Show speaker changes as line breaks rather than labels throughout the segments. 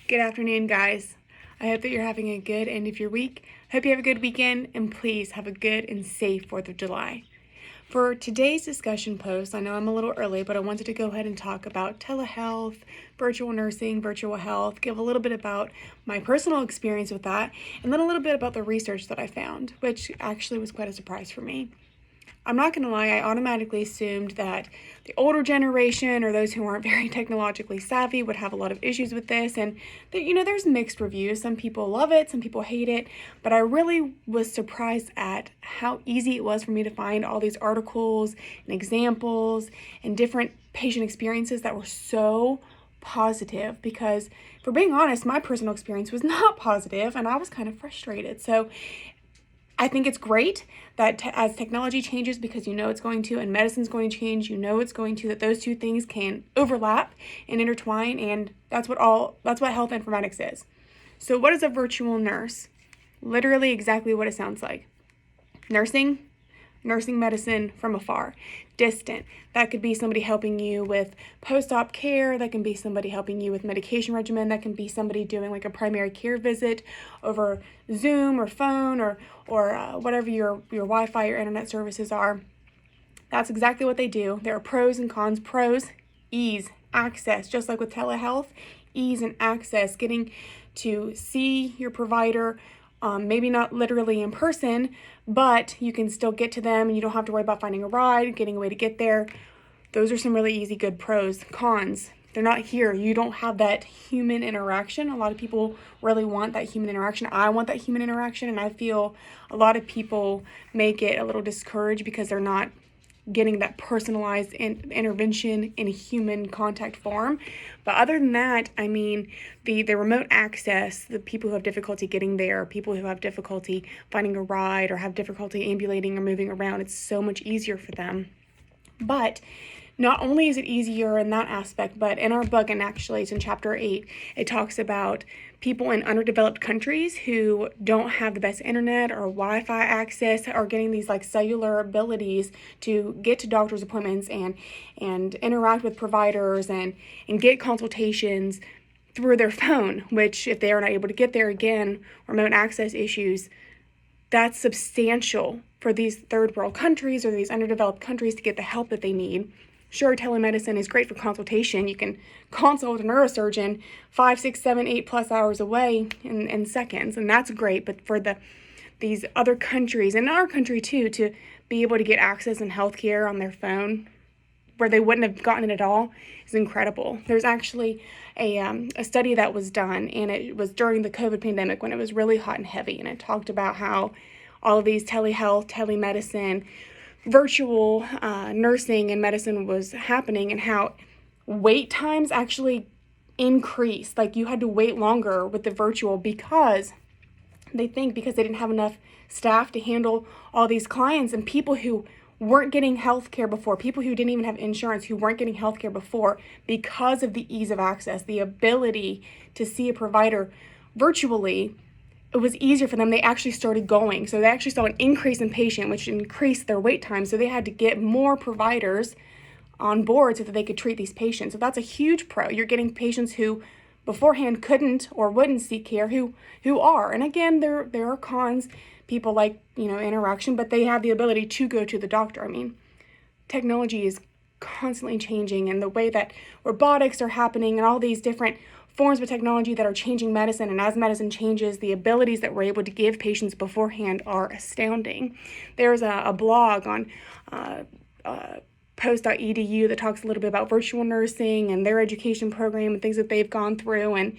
Good afternoon, guys. I hope that you're having a good end of your week. Hope you have a good weekend, and please have a good and safe 4th of July. For today's discussion post, I know I'm a little early, but I wanted to go ahead and talk about telehealth, virtual nursing, virtual health, give a little bit about my personal experience with that, and then a little bit about the research that I found, which actually was quite a surprise for me. I'm not going to lie, I automatically assumed that the older generation or those who aren't very technologically savvy would have a lot of issues with this. And, there's mixed reviews. Some people love it, some people hate it. But I really was surprised at how easy it was for me to find all these articles and examples and different patient experiences that were so positive. Because, for being honest, my personal experience was not positive and I was kind of frustrated. So I think it's great that as technology changes, because it's going to, and medicine's going to change, it's going to, that those two things can overlap and intertwine, and that's what health informatics is. So what is a virtual nurse? Literally exactly what it sounds like. Nursing medicine from afar, distant. That could be somebody helping you with post-op care. That can be somebody helping you with medication regimen. That can be somebody doing like a primary care visit over Zoom or phone or whatever your Wi-Fi or internet services are. That's exactly what they do. There are pros and cons. Pros, ease, access, just like with telehealth, ease and access, getting to see your provider, maybe not literally in person, but you can still get to them and you don't have to worry about finding a ride, getting a way to get there. Those are some really easy, good pros. Cons, they're not here. You don't have that human interaction. A lot of people really want that human interaction. I want that human interaction, and I feel a lot of people make it a little discouraged because they're not getting that personalized intervention in a human contact form. But other than that, the remote access, the people who have difficulty getting there, people who have difficulty finding a ride or have difficulty ambulating or moving around, it's so much easier for them. But not only is it easier in that aspect, but in our book, and actually it's in chapter 8, it talks about people in underdeveloped countries who don't have the best internet or Wi-Fi access are getting these like cellular abilities to get to doctor's appointments and interact with providers and get consultations through their phone, which if they are not able to get there, again, remote access issues, that's substantial for these third world countries or these underdeveloped countries to get the help that they need. Sure, telemedicine is great for consultation. You can consult a neurosurgeon 5, 6, 7, 8+ hours away in seconds, and that's great. But for these other countries, and our country too, to be able to get access in healthcare on their phone where they wouldn't have gotten it at all is incredible. There's actually a study that was done, and it was during the COVID pandemic when it was really hot and heavy, and it talked about how all of these telehealth, telemedicine, virtual nursing and medicine was happening, and how wait times actually increased. Like you had to wait longer with the virtual because they didn't have enough staff to handle all these clients and people who weren't getting health care before, people who didn't even have insurance, who weren't getting health care before, because of the ease of access, the ability to see a provider virtually. It was easier for them. They actually started going. So they actually saw an increase in patient, which increased their wait time. So they had to get more providers on board so that they could treat these patients. So that's a huge pro. You're getting patients who beforehand couldn't or wouldn't seek care who are. And again, there are cons. People like, interaction, but they have the ability to go to the doctor. Technology is constantly changing, and the way that robotics are happening and all these different forms of technology that are changing medicine, and as medicine changes, the abilities that we're able to give patients beforehand are astounding. There's a blog on post.edu that talks a little bit about virtual nursing and their education program and things that they've gone through, and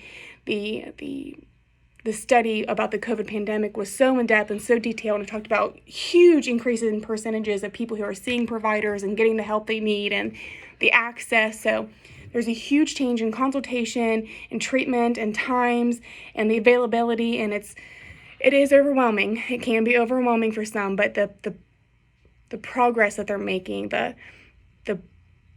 the study about the COVID pandemic was so in-depth and so detailed, and it talked about huge increases in percentages of people who are seeing providers and getting the help they need and the access. So there's a huge change in consultation and treatment and times and the availability, and it is overwhelming. It can be overwhelming for some, but the progress that they're making, the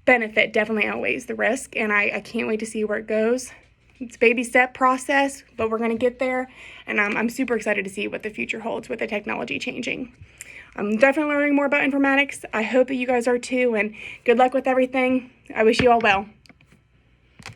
benefit definitely outweighs the risk, and I can't wait to see where it goes. It's a baby step process, but we're going to get there, and I'm super excited to see what the future holds with the technology changing. I'm definitely learning more about informatics. I hope that you guys are too, and good luck with everything. I wish you all well.